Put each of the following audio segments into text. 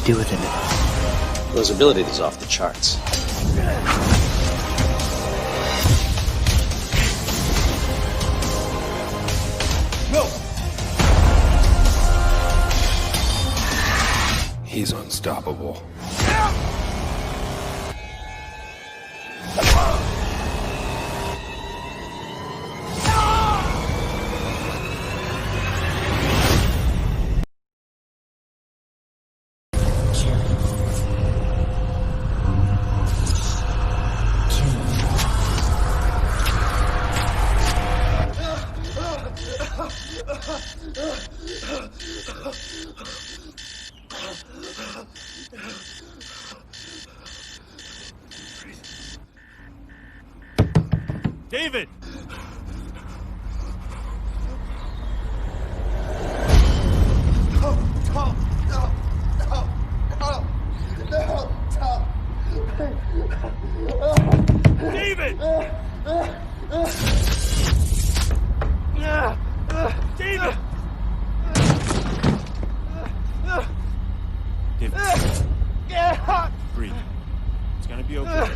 do with it? Those abilities is off the charts. No! He's unstoppable. David! David! David! David. Breathe. It's gonna be okay.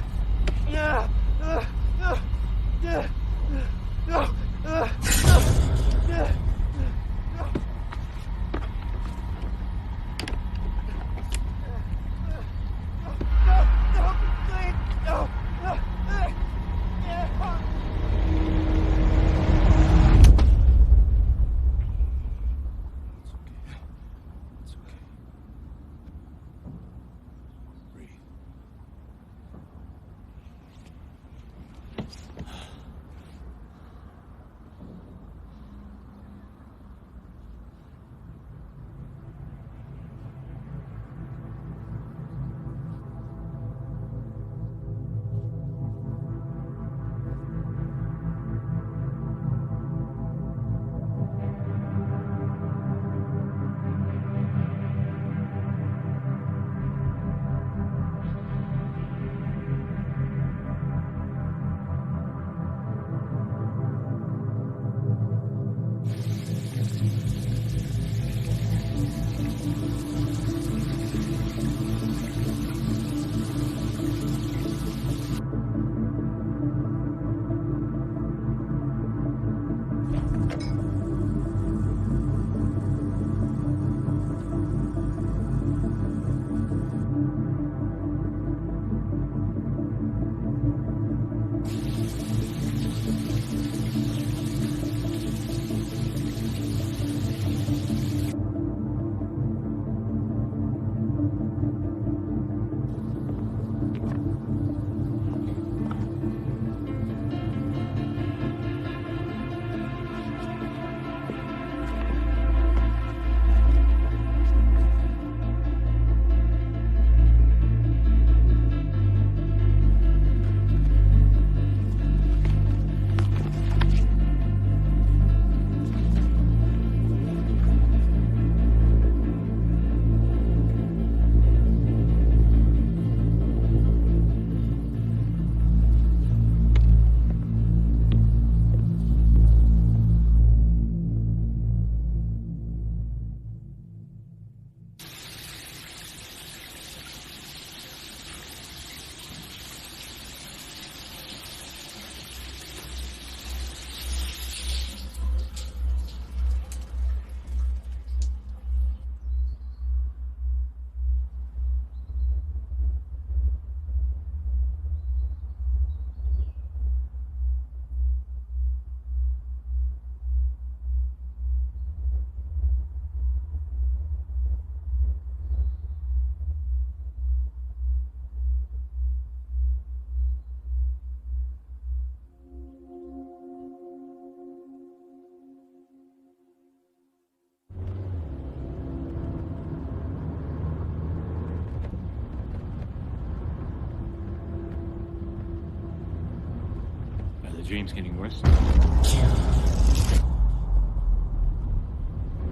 The dream's getting worse.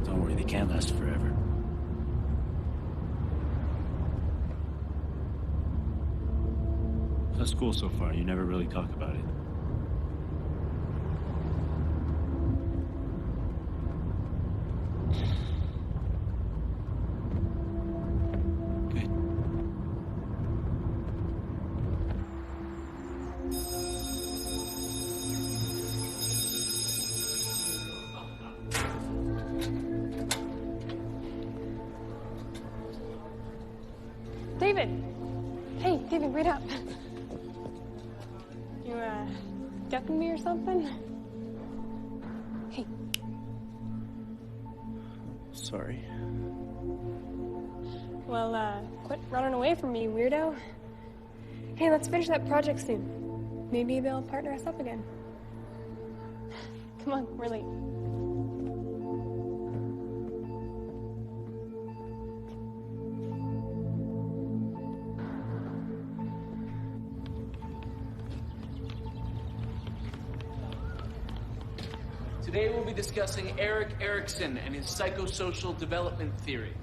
Don't worry, they can't last forever. How's school so far? You never really talk about it. David! Hey, David, wait up. You, ducking me or something? Hey. Sorry. Well, quit running away from me, weirdo. Hey, let's finish that project soon. Maybe they'll partner us up again. Come on, we're late. Today we'll be discussing Erik Erikson and his psychosocial development theory.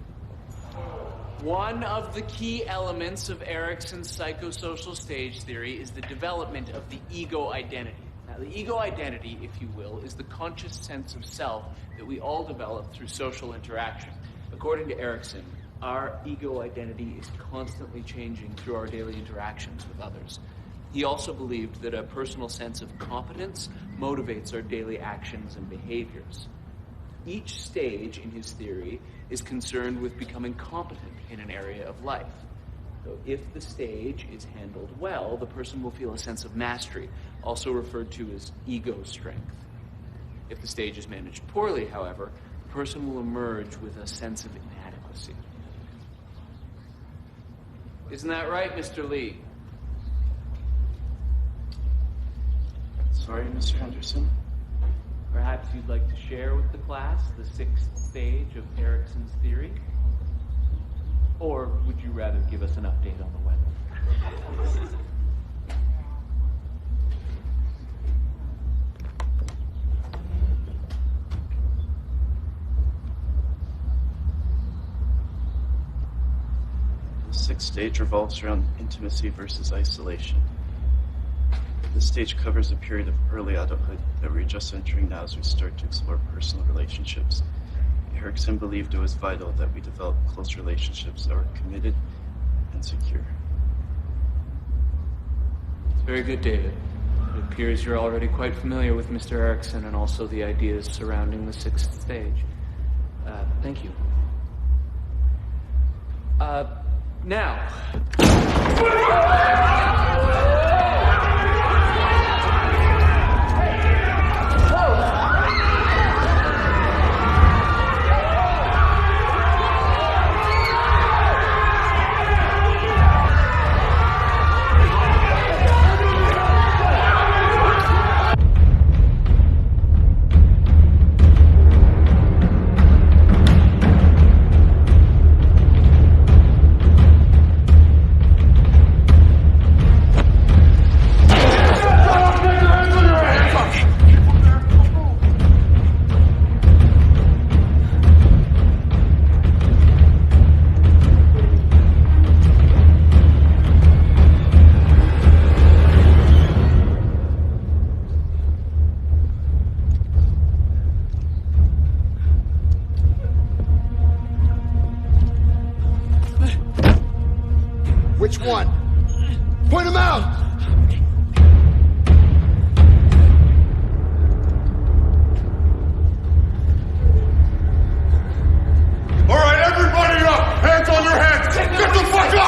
One of the key elements of Erikson's psychosocial stage theory is the development of the ego identity. Now, the ego identity, if you will, is the conscious sense of self that we all develop through social interaction. According to Erikson, our ego identity is constantly changing through our daily interactions with others. He also believed that a personal sense of competence motivates our daily actions and behaviors. Each stage in his theory is concerned with becoming competent in an area of life. So if the stage is handled well, the person will feel a sense of mastery, also referred to as ego strength. If the stage is managed poorly, however, the person will emerge with a sense of inadequacy. Isn't that right, Mr. Lee? Sorry, Mr. Henderson. Perhaps you'd like to share with the class the sixth stage of Erikson's theory? Or would you rather give us an update on the weather? The sixth stage revolves around intimacy versus isolation. This stage covers a period of early adulthood that we're just entering now as we start to explore personal relationships. Erikson believed it was vital that we develop close relationships that were committed and secure. It's very good, David. It appears you're already quite familiar with Mr. Erikson and also the ideas surrounding the sixth stage. Thank you. Now... Which one? Point them out! All right, everybody up! Hands on your heads! Get the fuck up!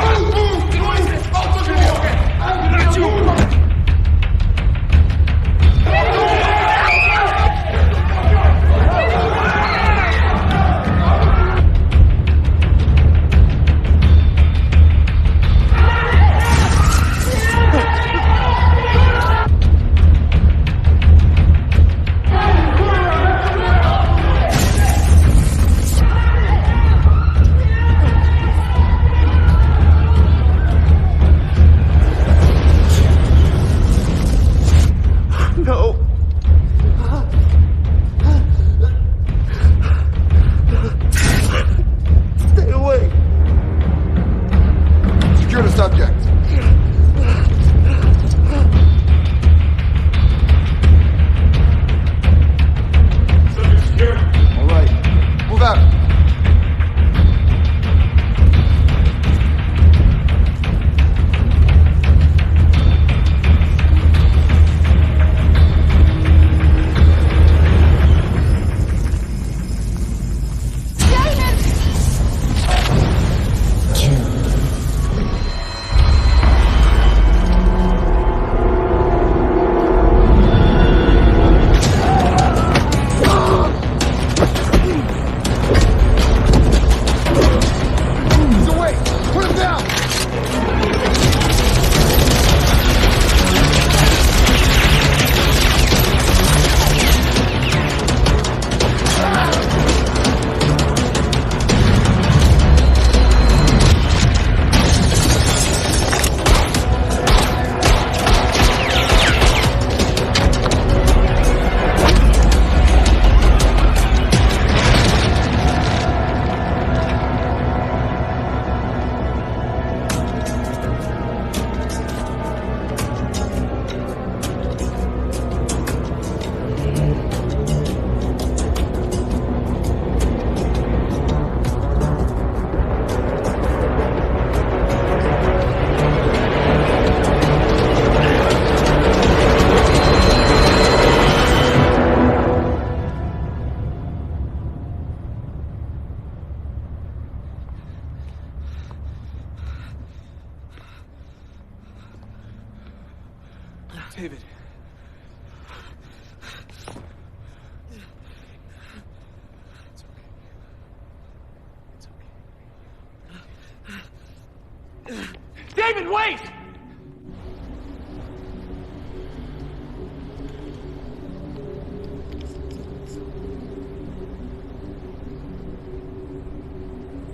David, wait!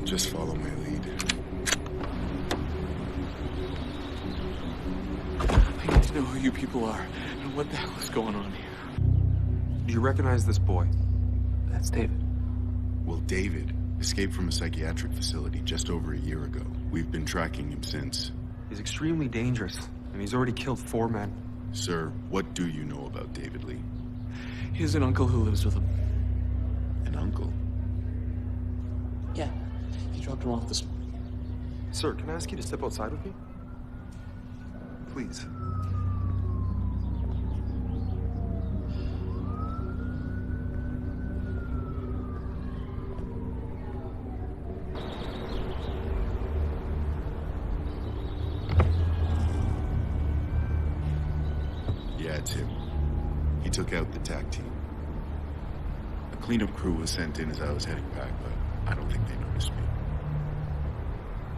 Just follow my lead. I need to know who you people are and what the hell is going on here. Do you recognize this boy? That's David. Well, David escaped from a psychiatric facility just over a year ago. We've been tracking him since. He's extremely dangerous, and he's already killed 4 men. Sir, what do you know about David Lee? He has an uncle who lives with him. An uncle? Yeah, he dropped him off this morning. Sir, can I ask you to step outside with me? Please. Yeah, it's him. He took out the TAC team. A cleanup crew was sent in as I was heading back, but I don't think they noticed me.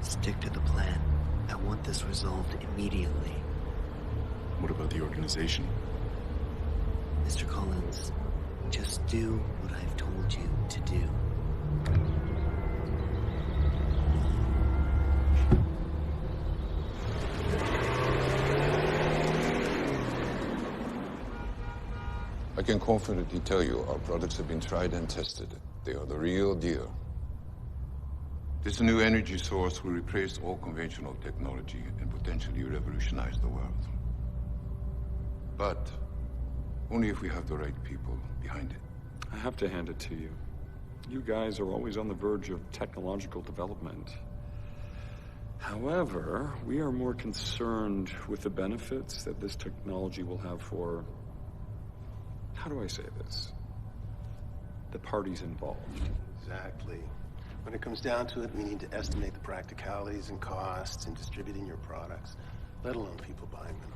Stick to the plan. I want this resolved immediately. What about the organization? Mr. Collins, just do what I've told you to do. I can confidently tell you our products have been tried and tested. They are the real deal. This new energy source will replace all conventional technology and potentially revolutionize the world. But only if we have the right people behind it. I have to hand it to you. You guys are always on the verge of technological development. However, we are more concerned with the benefits that this technology will have for... how do I say this? The parties involved. Exactly. When it comes down to it, we need to estimate the practicalities and costs in distributing your products, let alone people buying them.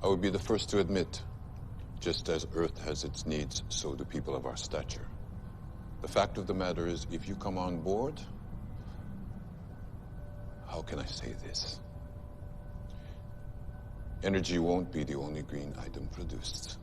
I would be the first to admit, just as Earth has its needs, so do people of our stature. The fact of the matter is, if you come on board, how can I say this? Energy won't be the only green item produced.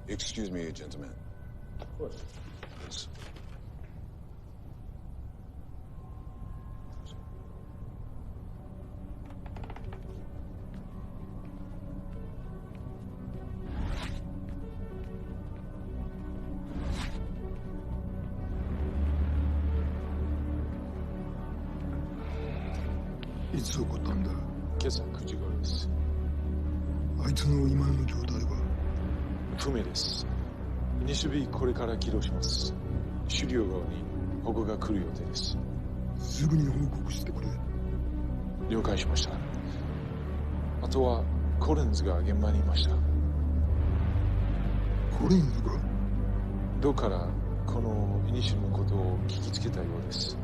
Excuse me, gentlemen. Of course. Please.いつ起こったんだ。今朝9時頃です。あいつの今の状態は不明です。西日これから起動します。狩猟側に保護が来る予定です。すぐに報告してくれ。了解しました。あとはコリンズが現場にいました。コリンズが？どうからこのイニシルのことを聞きつけたようです。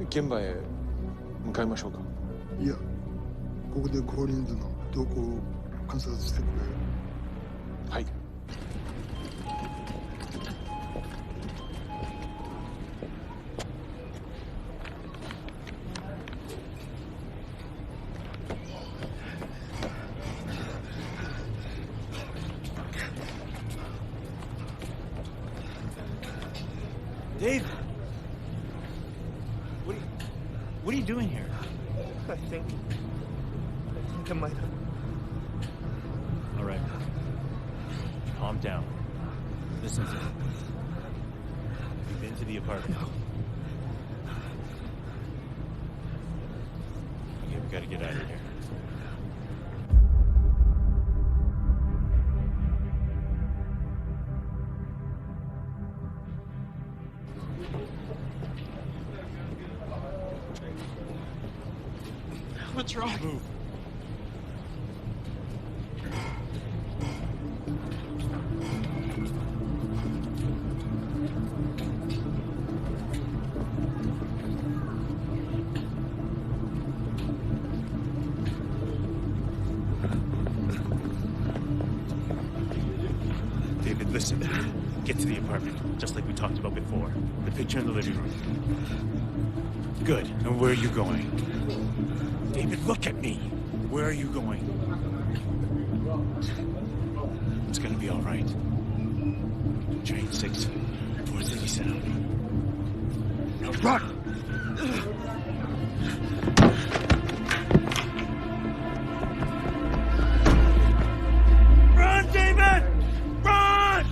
現場へ向かいましょうか。いや、ここでコリンズの動向を観察してくれ。はい。Dave! What are you doing here? I think I might have. All right. Calm down. Listen to me. You've been to the apartment. Okay, we gotta get out of here. What's wrong? Move. Listen, get to the apartment, just like we talked about before. The picture in the living room. Good. And where are you going? David, look at me. Where are you going? It's gonna be all right. Train 6, Port City Sound. Now run! Run, David! Run!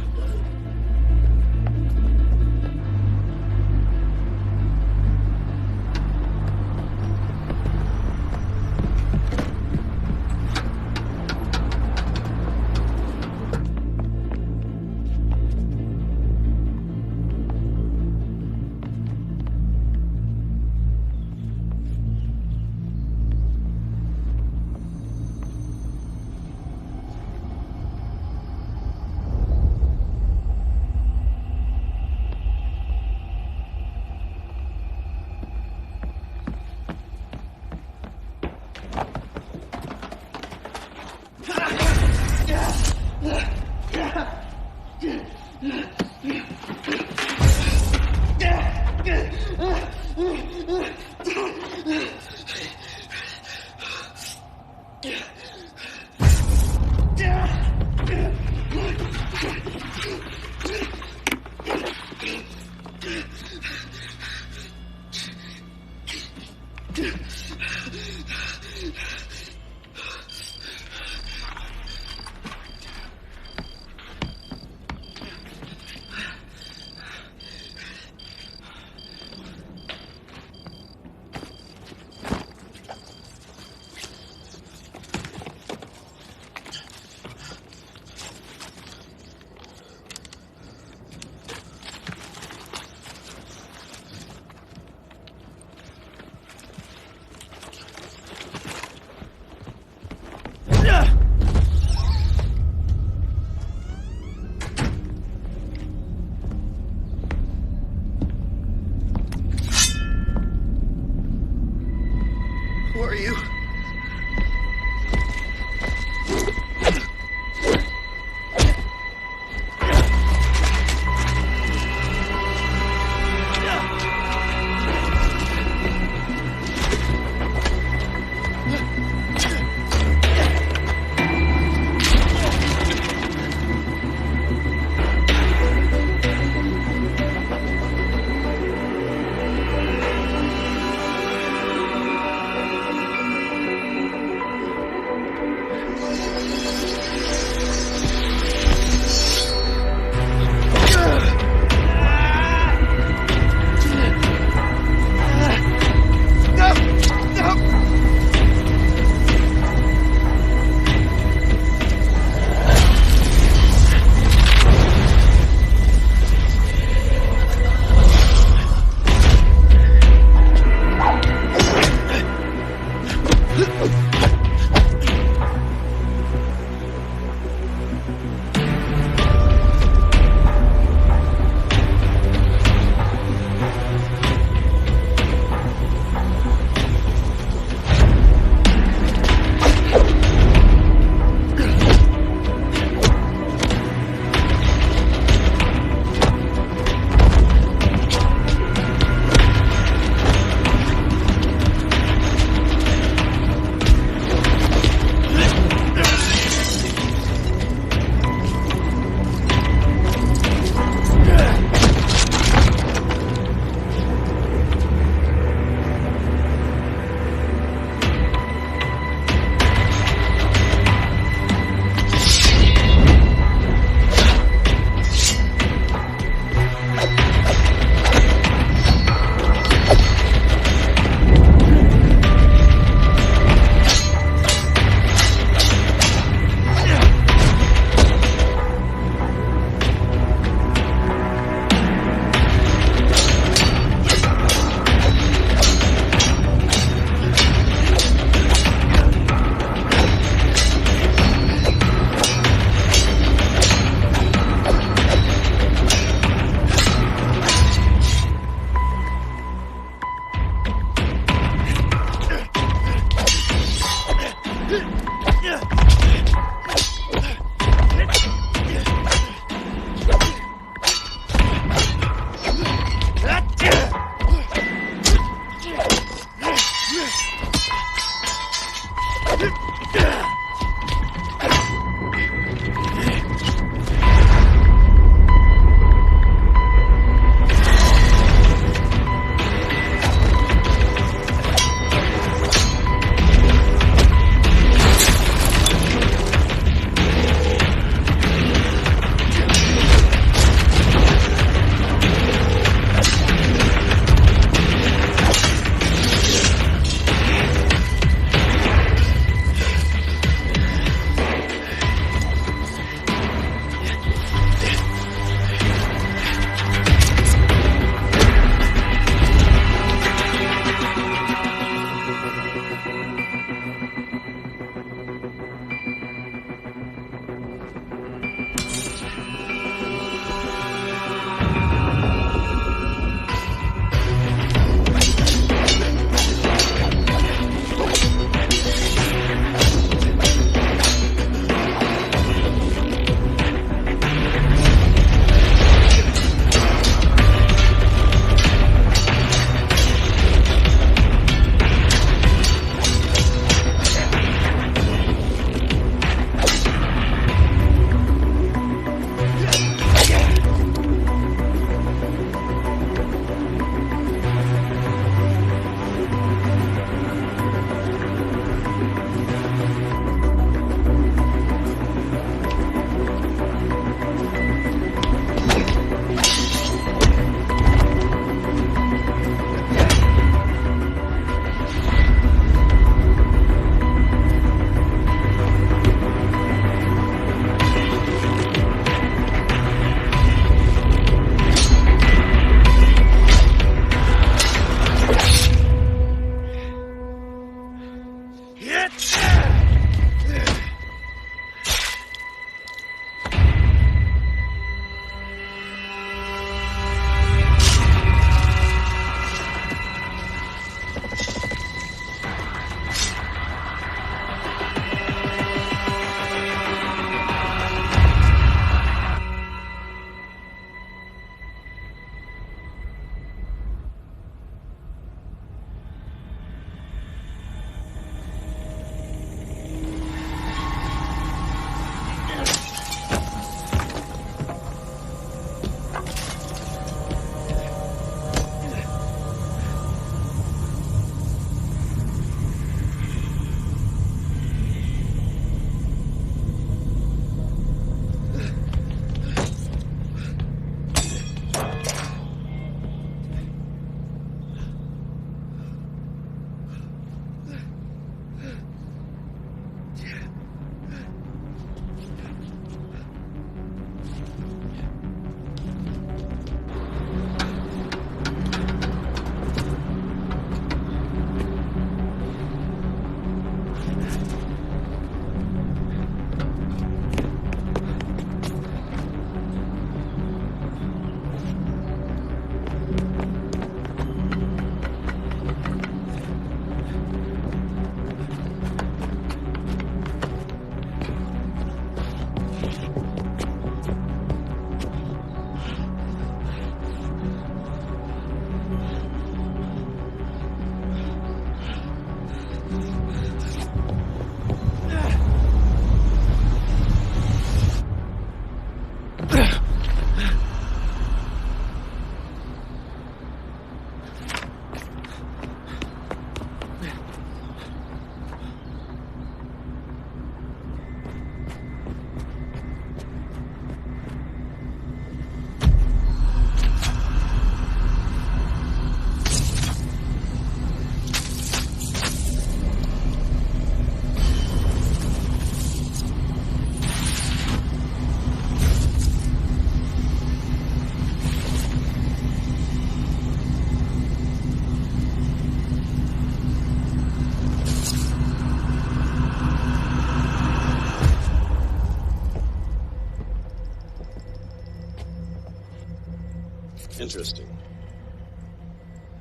Interesting.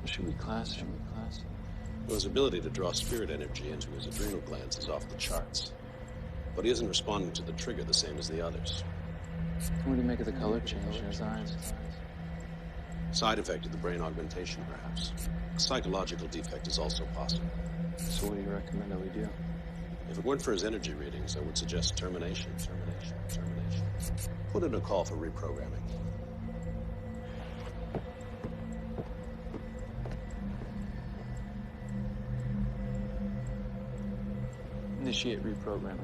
Should we class? Well, his ability to draw spirit energy into his adrenal glands is off the charts. But he isn't responding to the trigger the same as the others. What do you make of the color change in his eyes? Side effect of the brain augmentation, perhaps. A psychological defect is also possible. So what do you recommend that we do? If it weren't for his energy readings, I would suggest termination. Put in a call for reprogramming. Initiate reprogramming.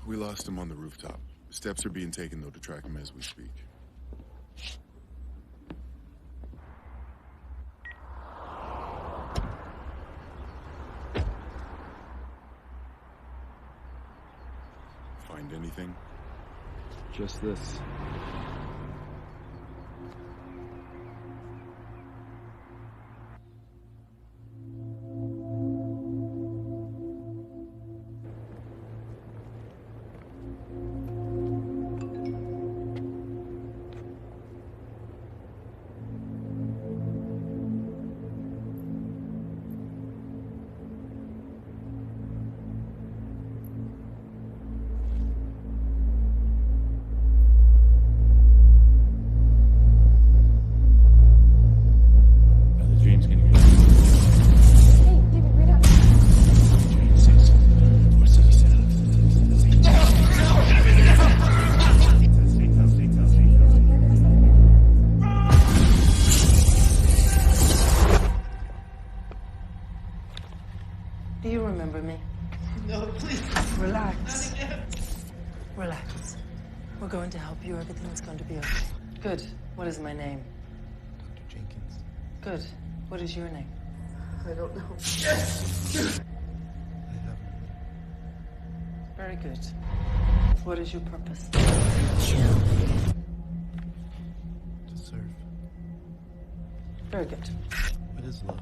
We lost him on the rooftop. Steps are being taken, though, to track him as we speak. Find anything? Just this. Do you remember me? No, please. Relax. Relax. We're going to help you. Everything's going to be okay. Good. What is my name? Dr. Jenkins. Good. What is your name? I don't know. Very good. What is your purpose? To serve. Very good. What is love?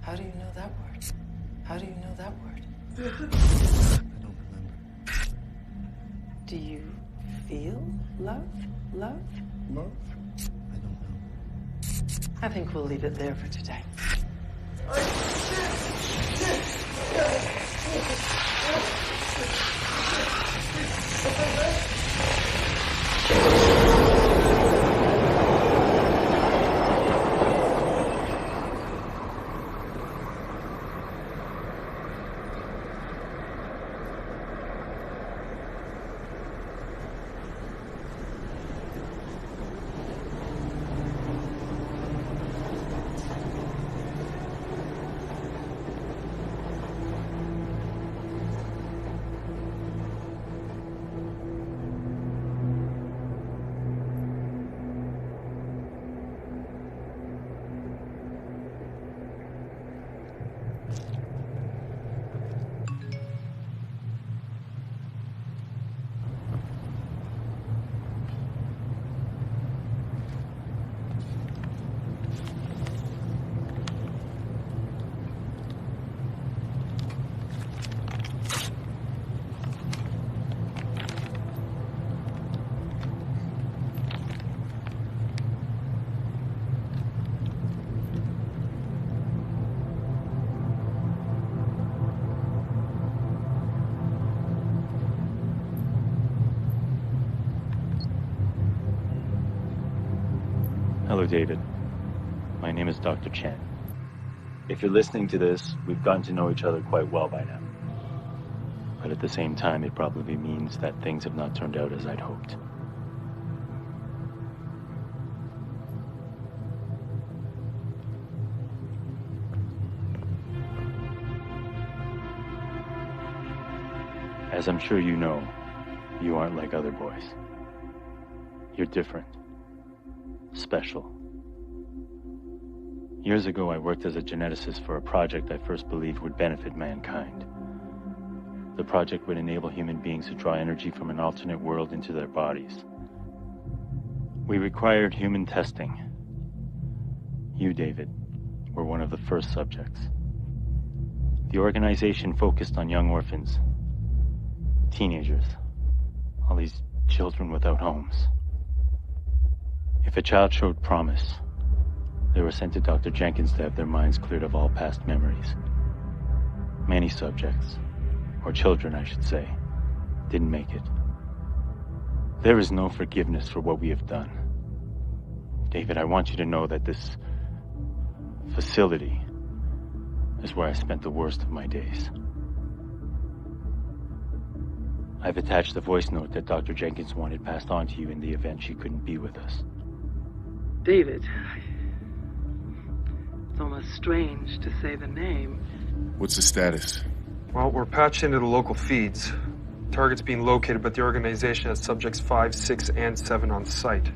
How do you know that word? How do you know that word? I don't remember. Do you feel love? Love? Love? I don't know. I think we'll leave it there for today. Hello, David. My name is Dr. Chen. If you're listening to this, we've gotten to know each other quite well by now. But at the same time, it probably means that things have not turned out as I'd hoped. As I'm sure you know, you aren't like other boys. You're different. Special. Years ago, I worked as a geneticist for a project I first believed would benefit mankind. The project would enable human beings to draw energy from an alternate world into their bodies. We required human testing. You, David, were one of the first subjects. The organization focused on young orphans, teenagers, all these children without homes. If a child showed promise, they were sent to Dr. Jenkins to have their minds cleared of all past memories. Many subjects, or children I should say, didn't make it. There is no forgiveness for what we have done. David, I want you to know that this facility is where I spent the worst of my days. I've attached the voice note that Dr. Jenkins wanted passed on to you in the event she couldn't be with us. David, it's almost strange to say the name. What's the status? Well, we're patched into the local feeds. Target's being located, but the organization has subjects 5, 6, and 7 on site.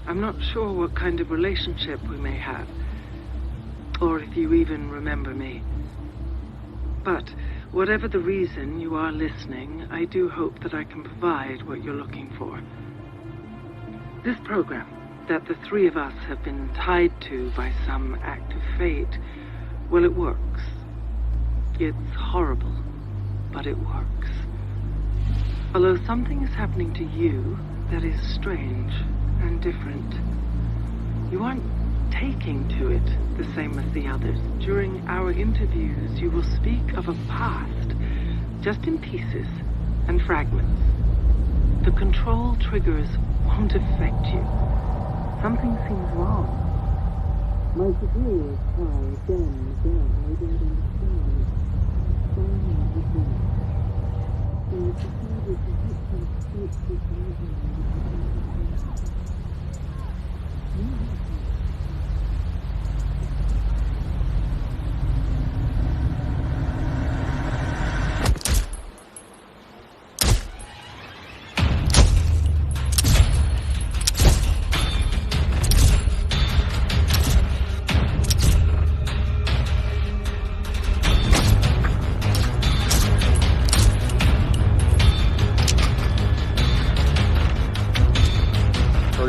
I'm not sure what kind of relationship we may have, or if you even remember me. But whatever the reason you are listening, I do hope that I can provide what you're looking for. This program that the three of us have been tied to by some act of fate, well, it works. It's horrible, but it works. Although something is happening to you that is strange and different. You aren't taking to it the same as the others. During our interviews, you will speak of a past, just in pieces and fragments. The control triggers won't affect you. Something seems wrong. My superiors try again and again. They don't understand.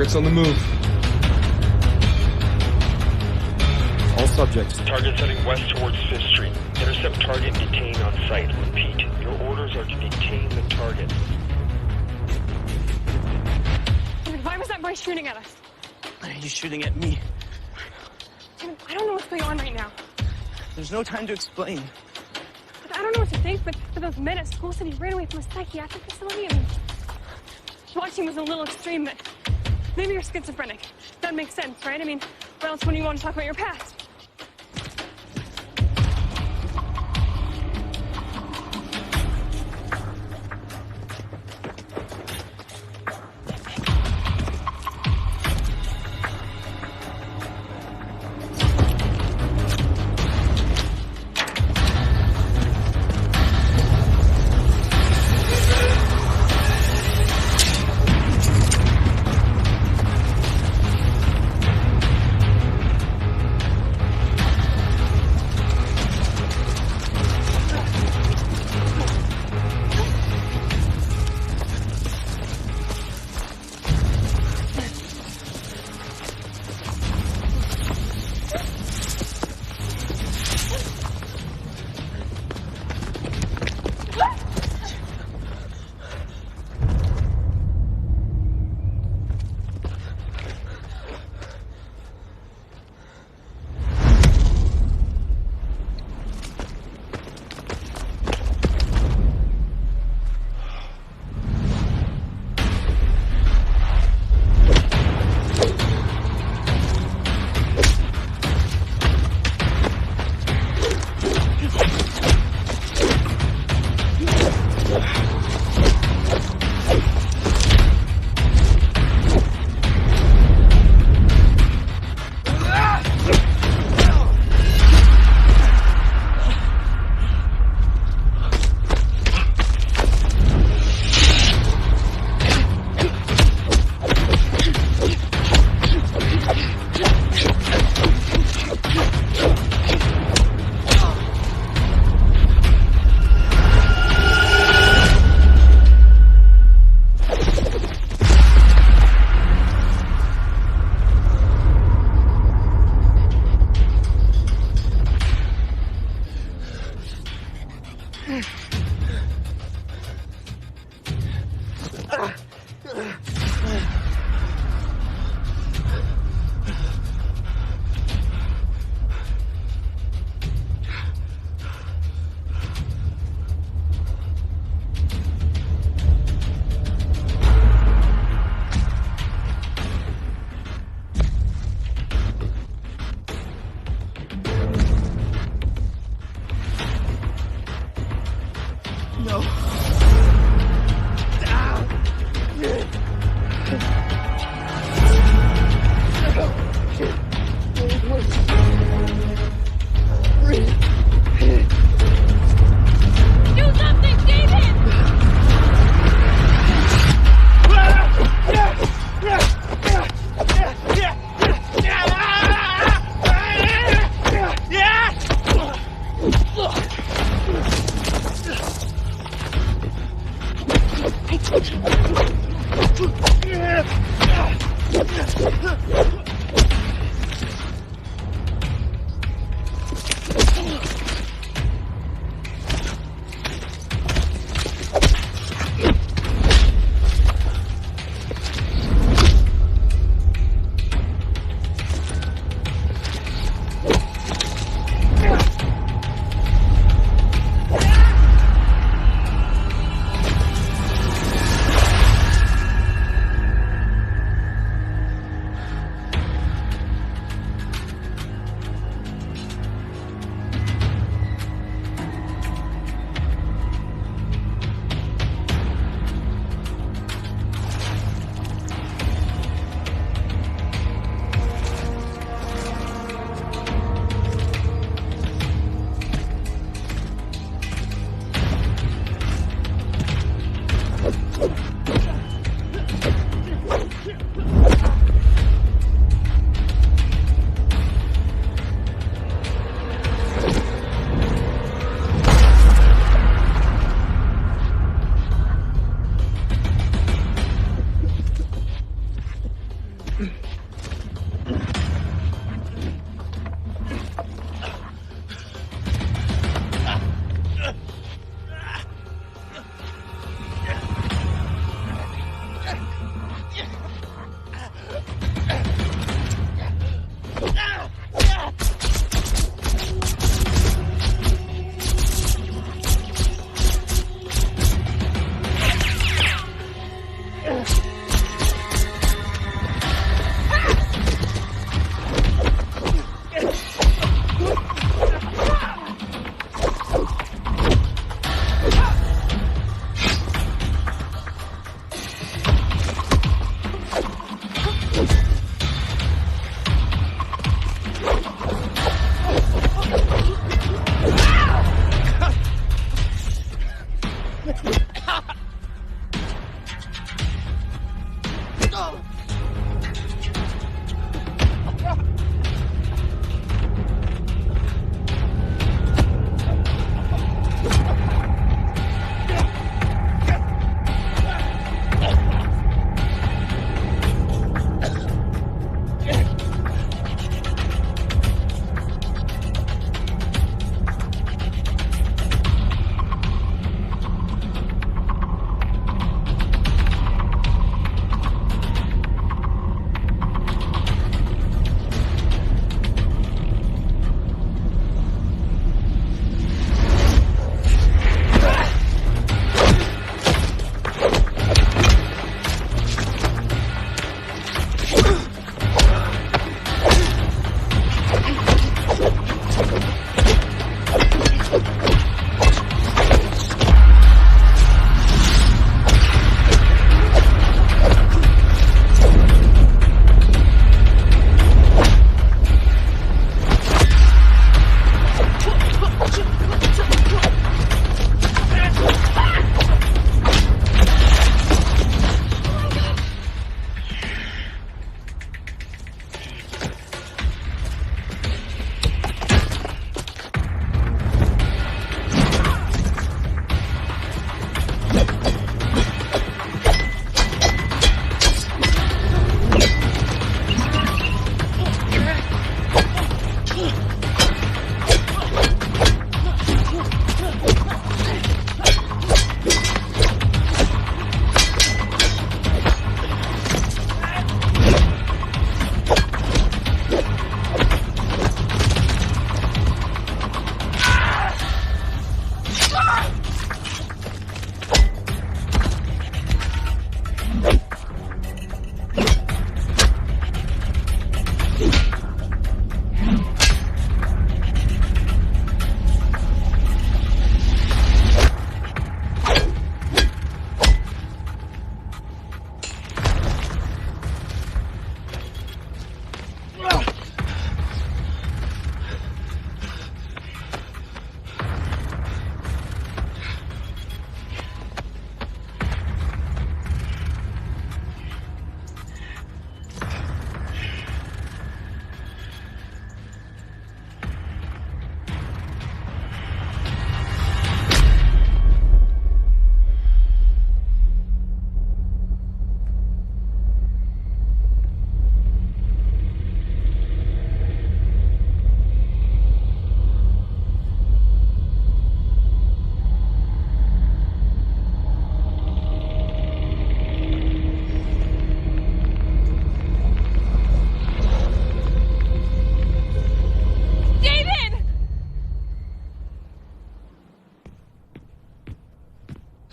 Target's on the move. All subjects. Target heading west towards 5th Street. Intercept target, detain on site. Repeat, your orders are to detain the target. Why was that boy shooting at us? Why are you shooting at me? I don't know what's going on right now. There's no time to explain. I don't know what to think, but those men at school said he ran away from a psychiatric facility. I mean, watching was a little extreme, but maybe you're schizophrenic. That makes sense, right? I mean, or else when you want to talk about your past.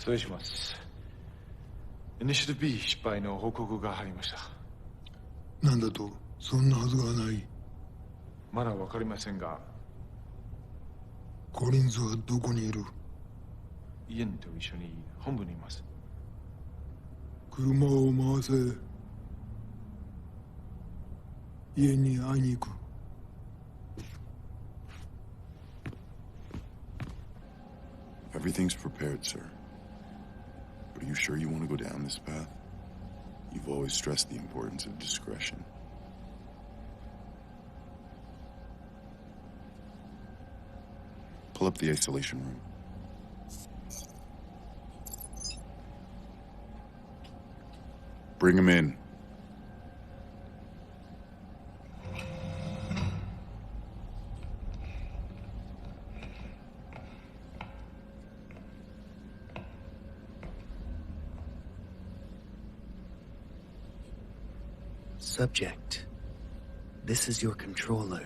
失礼します。イニシティブ B 失敗の報告が入りました。なんだと？そんなはずがない。まだわかりませんが、コリンズはどこにいる？イエンと一緒に本部にいます。車を回せ。家に会いに行く。Everything's prepared, sir. But are you sure you want to go down this path? You've always stressed the importance of discretion. Pull up the isolation room. Bring him in. Subject, this is your controller.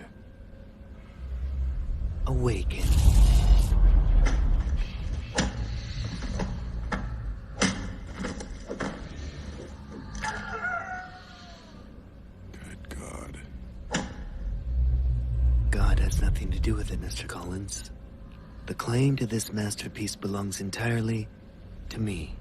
Awaken. Good God. God has nothing to do with it, Mr. Collins. The claim to this masterpiece belongs entirely to me.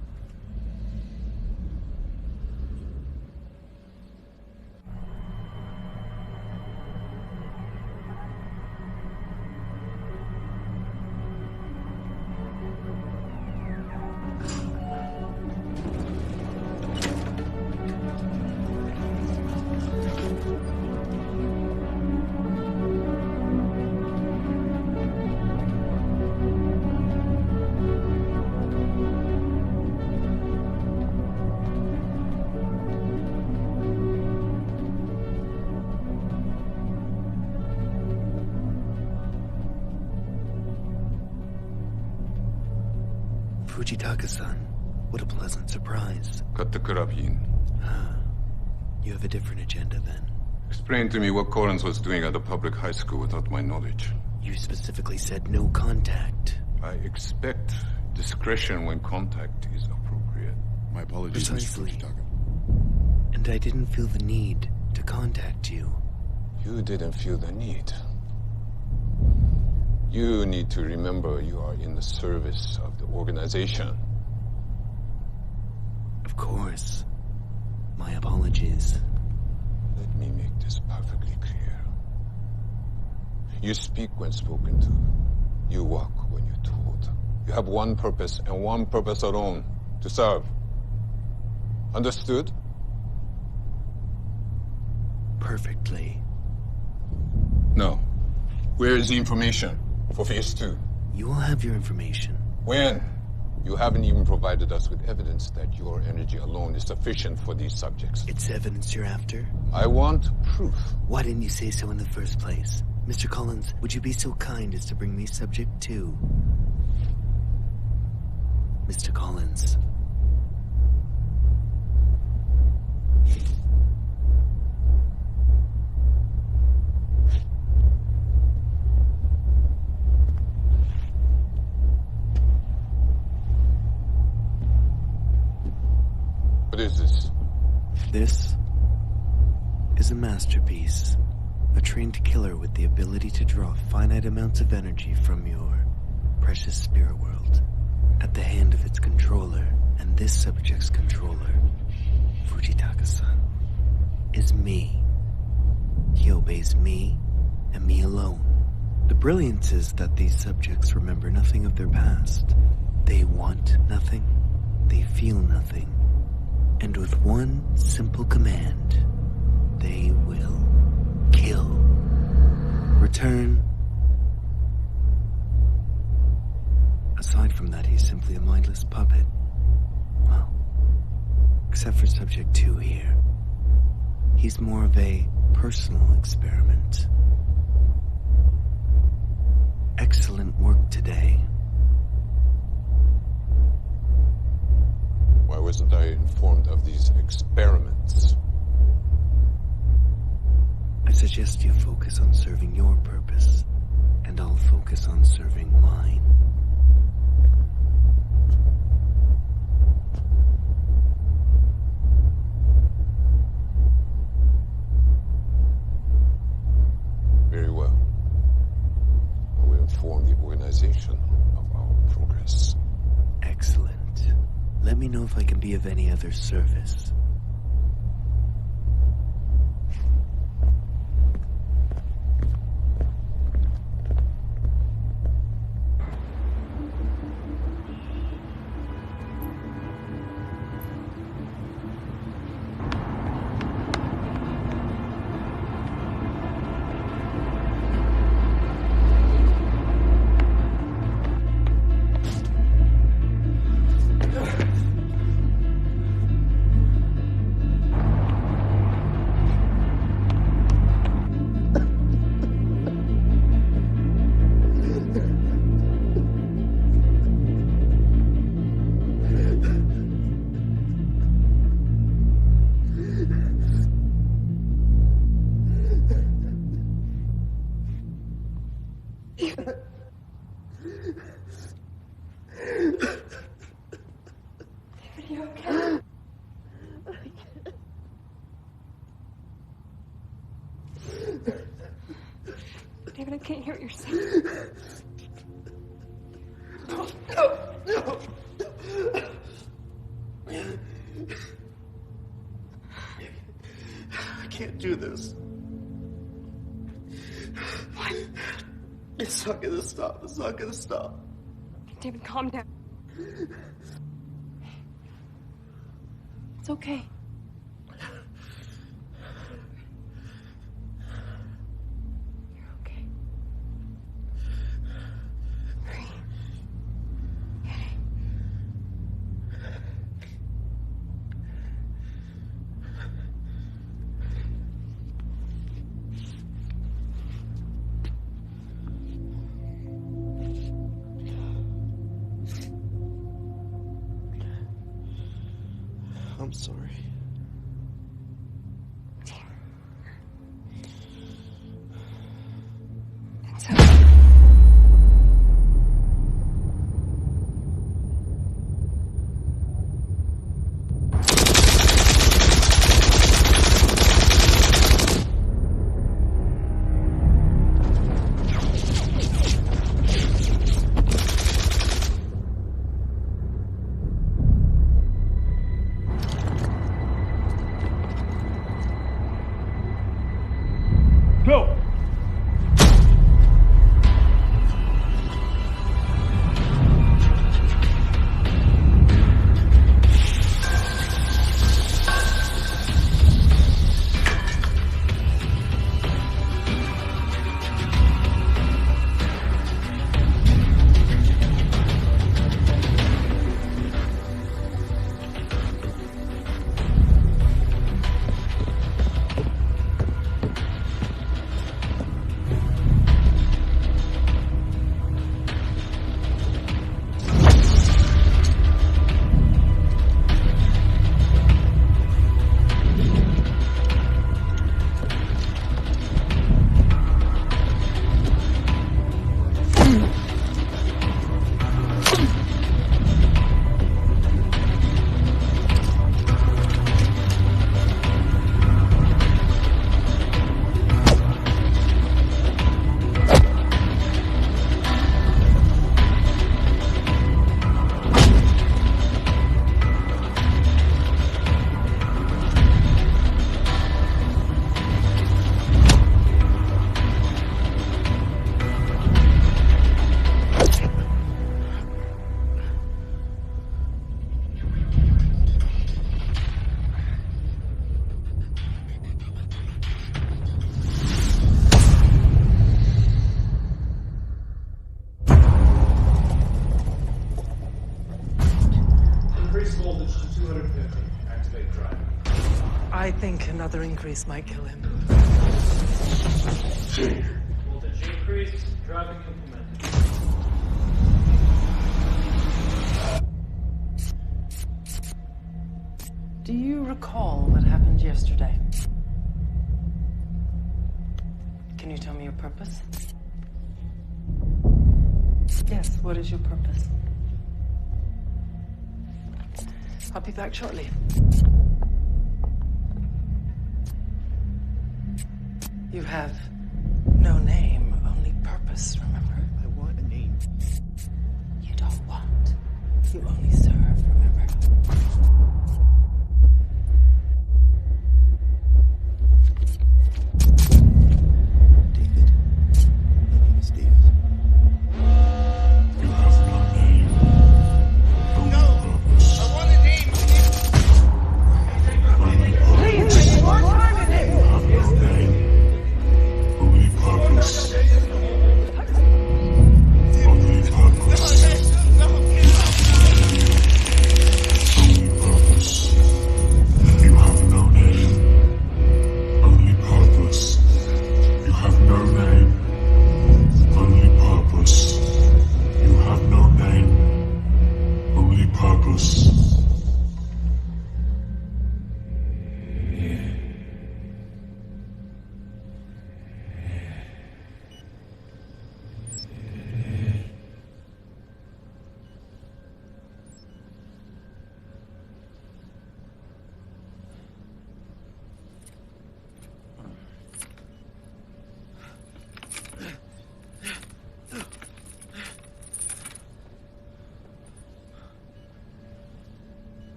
Fujitaka-san, what a pleasant surprise. Cut the carabine. You have a different agenda then. Explain to me what Collins was doing at a public high school without my knowledge. You specifically said no contact. I expect discretion when contact is appropriate. My apologies, Mr. Fujitaka. And I didn't feel the need to contact you. You didn't feel the need. You need to remember you are in the service of the organization. Of course. My apologies. Let me make this perfectly clear. You speak when spoken to. You walk when you're told. You have one purpose and one purpose alone: to serve. Understood? Perfectly. No. Where is the information for Phase 2? You will have your information. When? You haven't even provided us with evidence that your energy alone is sufficient for these subjects. It's evidence you're after? I want proof. Why didn't you say so in the first place? Mr. Collins, would you be so kind as to bring me Subject 2? Mr. Collins. What is this? This is a masterpiece. A trained killer with the ability to draw finite amounts of energy from your precious spirit world at the hand of its controller. And this subject's controller, Fujitaka-san, is me. He obeys me and me alone. The brilliance is that these subjects remember nothing of their past. They want nothing. They feel nothing. And with one simple command, they will kill. Return. Aside from that, he's simply a mindless puppet. Well, except for Subject 2 here. He's more of a personal experiment. Excellent work today. Why wasn't I informed of these experiments? I suggest you focus on serving your purpose, and I'll focus on serving mine. Let me know if I can be of any other service. David, I can't hear what you're saying. No. I can't do this. What? It's not gonna stop. It's not gonna stop. David, calm down. It's okay. You're okay. Breathe. I'm sorry. It's okay. Go! Increase voltage to 250. Activate drive. I think another increase might kill him. Voltage increase. Driving implemented. Do you recall what happened yesterday? Can you tell me your purpose? Yes, what is your purpose? I'll be back shortly. You have no name, only purpose, remember? I want a name. You don't want. You only serve, remember?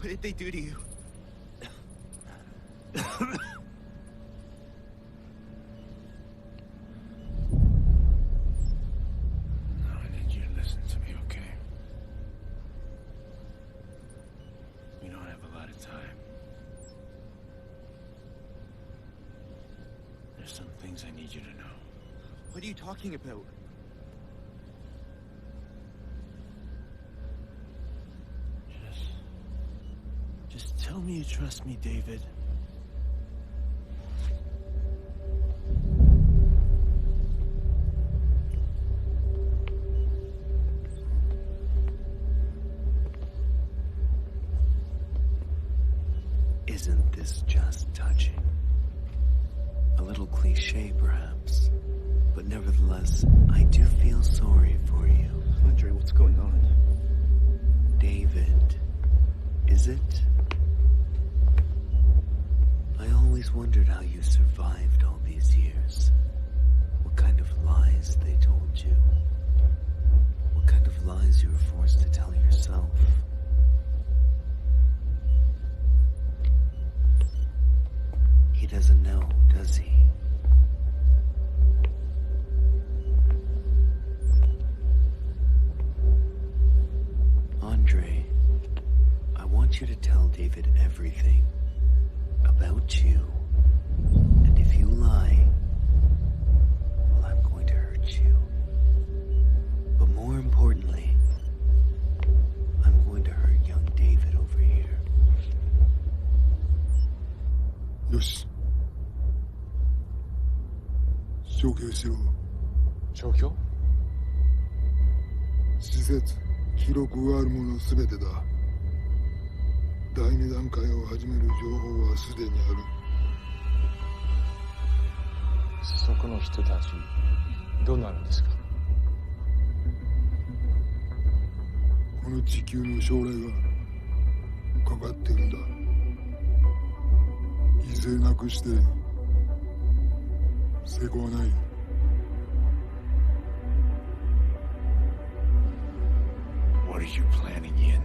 What did they do to you? I need you to listen to me, okay? We don't have a lot of time. There's some things I need you to know. What are you talking about? Just tell me you trust me, David. Isn't this just touching? A little cliche, perhaps. But nevertheless, I do feel sorry for you. Andre, what's going on? David, is it? I always wondered how you survived all these years. What kind of lies they told you. What kind of lies you were forced to tell yourself. He doesn't know, does he? Andre, I want you to tell David everything about you. And if you lie, well, I'm going to hurt you. But more importantly, I'm going to hurt young David over here. よし。消去しろ。消去？施設、記録があるものすべてだ。第二段階を始める情報はすでにある。そこの人たち、どうなるんですか？この地球の将来がかかってるんだ。犠牲なくして成功はない。What are you planning, Yin?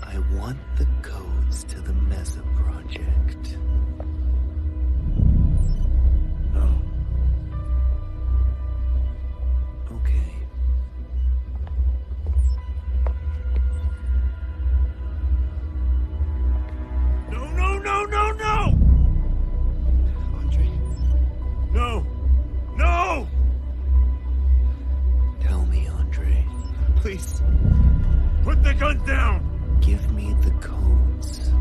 I want the codes to the Mesa project. No. Okay. No, no, no, no, no! Andre. No! No! Tell me, Andre. Please. Put the gun down! Give me the codes.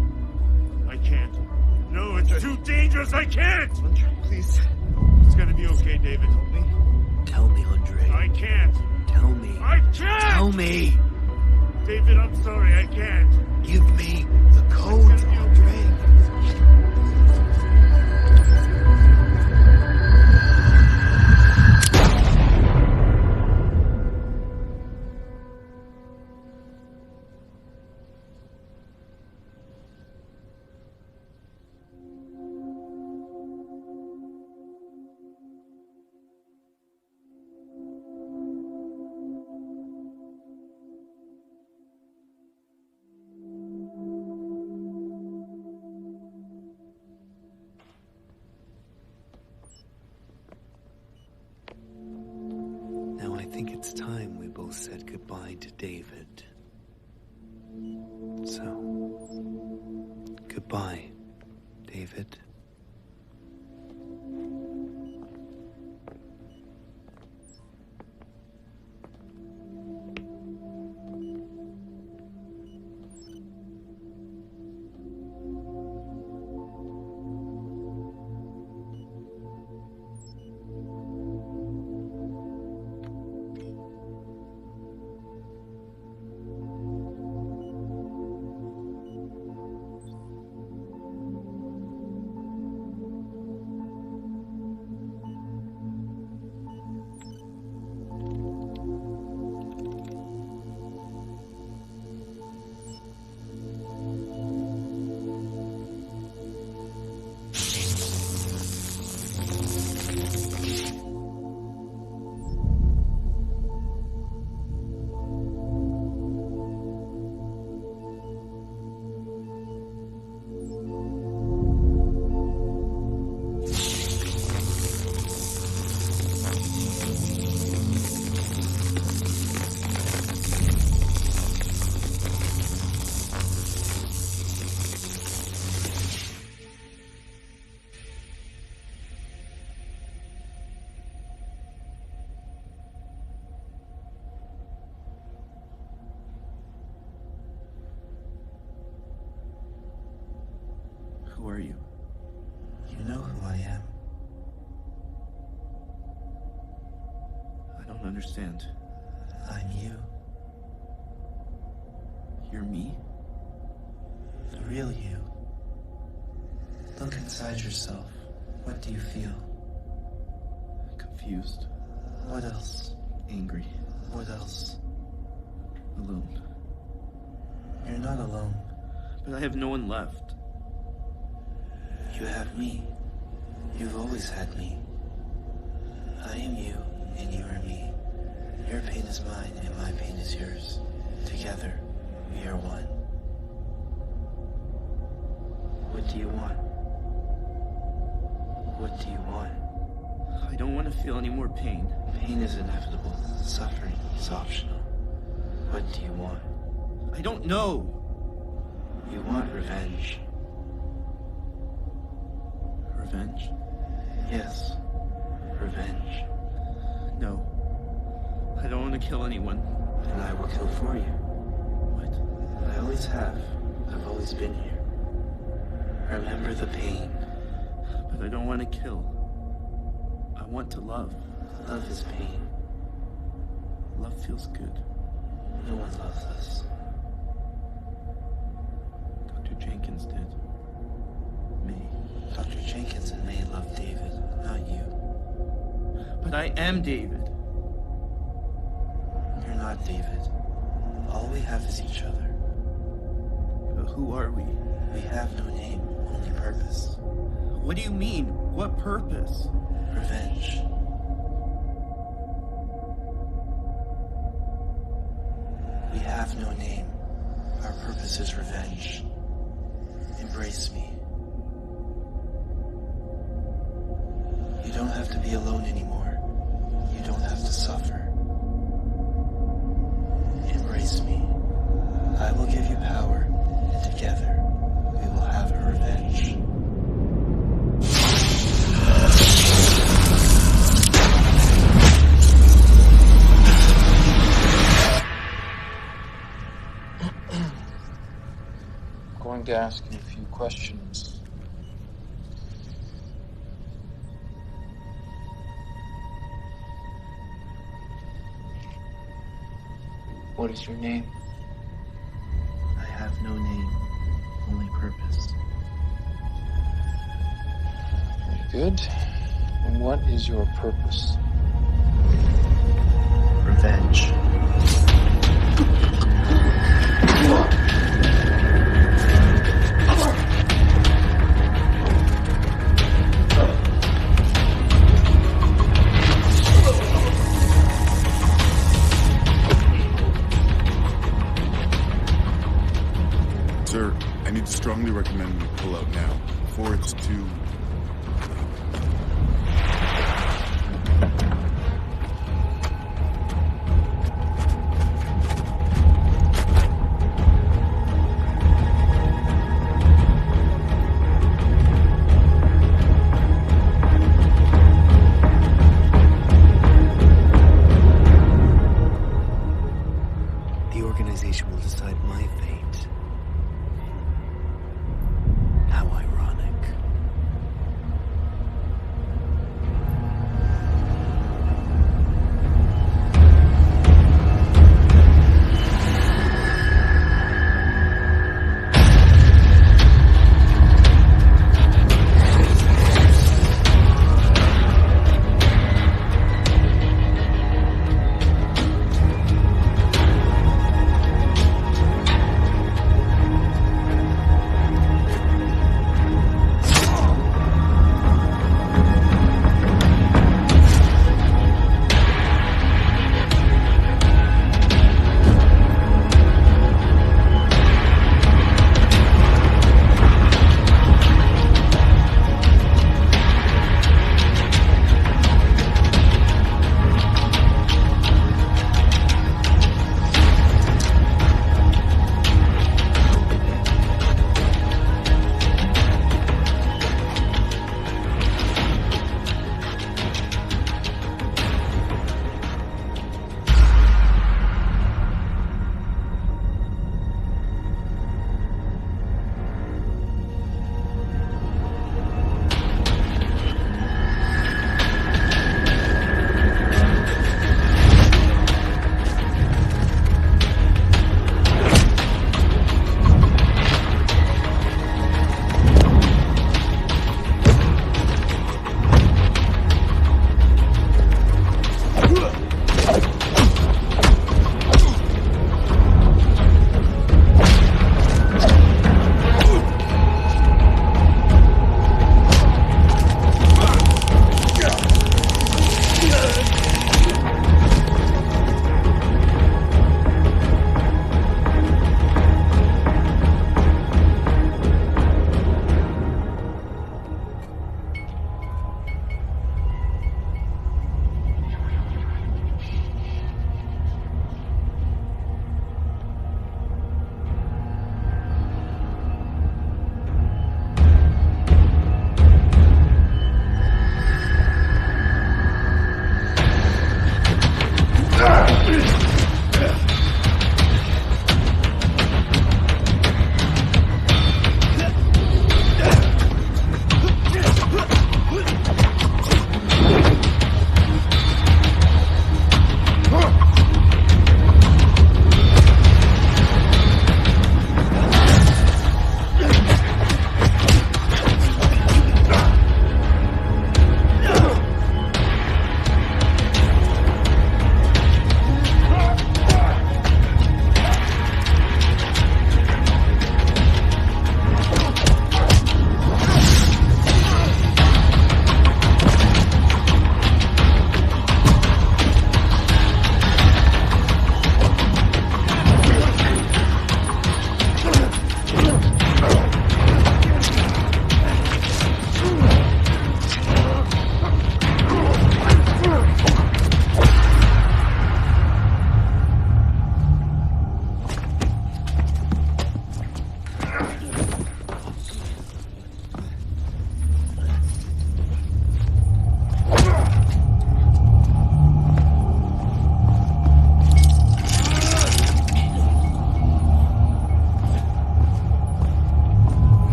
I can't. No, it's too dangerous. I can't! Andre, please. It's gonna be okay, David. Help me. Tell me, Andre. I can't. Tell me. I can't! Tell me! David, I'm sorry. I can't. Give me the codes, Andre. it's time we both said goodbye to David. So, goodbye, David. Who are you? You know who I am. I don't understand. I'm you. You're me? The real you. Look inside yourself. What do you feel? Confused. What else? Angry. What else? Alone. You're not alone. But I have no one left. You have me. You've always had me. I am you, and you are me. Your pain is mine, and my pain is yours. Together, we are one. What do you want? What do you want? I don't want to feel any more pain. Pain is inevitable. Suffering is optional. What do you want? I don't know. You want revenge. Revenge? Yes. Revenge. No. I don't want to kill anyone. Then I will kill for you. What? I always have. I've always been here. Remember the pain. But I don't want to kill. I want to love. Love is pain. Love feels good. No one loves us. Dr. Jenkins did. May. Dr. Jenkins and May love David, not you. But I am David. You're not David. All we have is each other. But who are we? We have no name, only purpose. What do you mean? What purpose? Revenge. We have no name. Our purpose is revenge. Embrace me. You don't have to be alone anymore. You don't have to suffer. Embrace me. I will give you power, and together we will have a revenge. I'm going to ask you a few questions. What is your name? I have no name, only purpose. Very good. And what is your purpose? Revenge. Sir, I need to strongly recommend we pull out now, before it's too...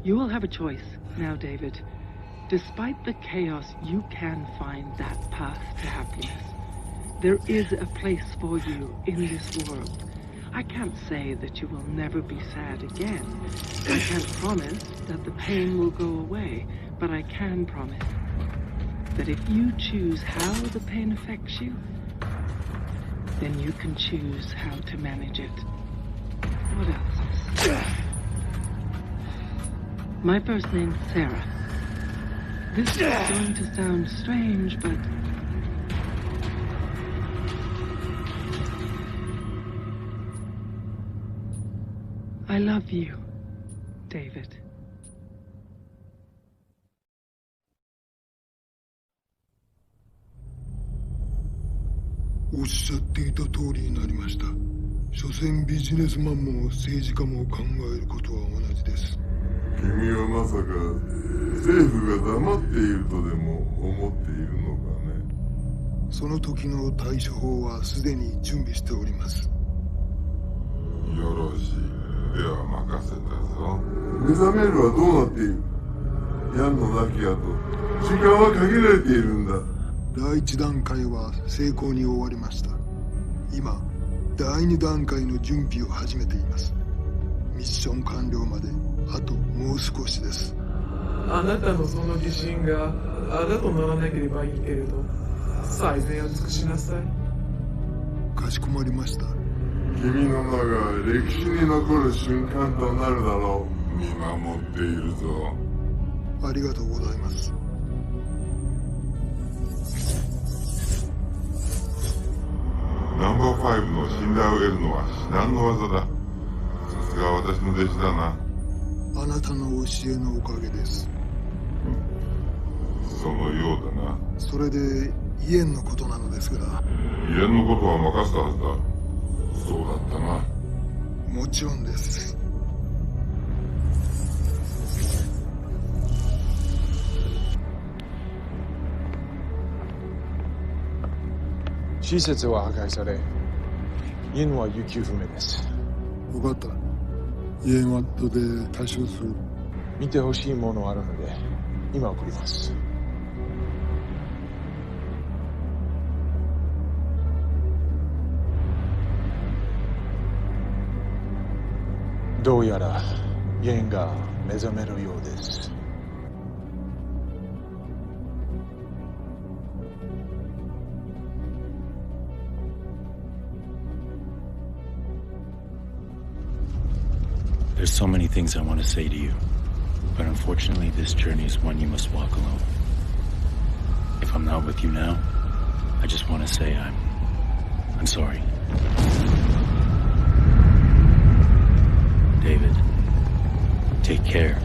You will have a choice now, David. Despite the chaos, you can find that path to happiness. There is a place for you in this world. I can't say that you will never be sad again. I can't promise that the pain will go away, but I can promise that if you choose how the pain affects you, then you can choose how to manage it. What else? My first name's Sarah. This is going to sound strange, but I love you, David. おっしゃっていた通りになりました。所詮ビジネスマンも政治家も考えることは同じです。君はまさか政府が黙っているとでも思っているのかね。その時の対処法はすでに準備しております。よろしい。では任せたぞ。目覚めるはどうなっている？ヤンの亡き後、時間は限られているんだ。第一段階は成功に終わりました。今、第二段階の準備を始めています。ミッション完了まであともう少しです。あなたのその自信があだとならなければいいけれど、最善を尽くしなさい。かしこまりました。君の名が歴史に残る瞬間となるだろう。見守っているぞ。ありがとうございます。ナンバー5の信頼を得るのは至難の技だ。さすが私の弟子だな。あなたの教えのおかげです。そのようだな。それでイエンのことなのですが。イエンのことは任せたはずだ。そうだったな。もちろんです。施設は破壊され、イエンは行方不明です。分かった。イエンは後で対処する。見てほしいものあるので、今送ります。どうやらイエンが目覚めるようです。There's so many things I want to say to you, but unfortunately this journey is one you must walk alone. If I'm not with you now, I just want to say I'm sorry. David, take care.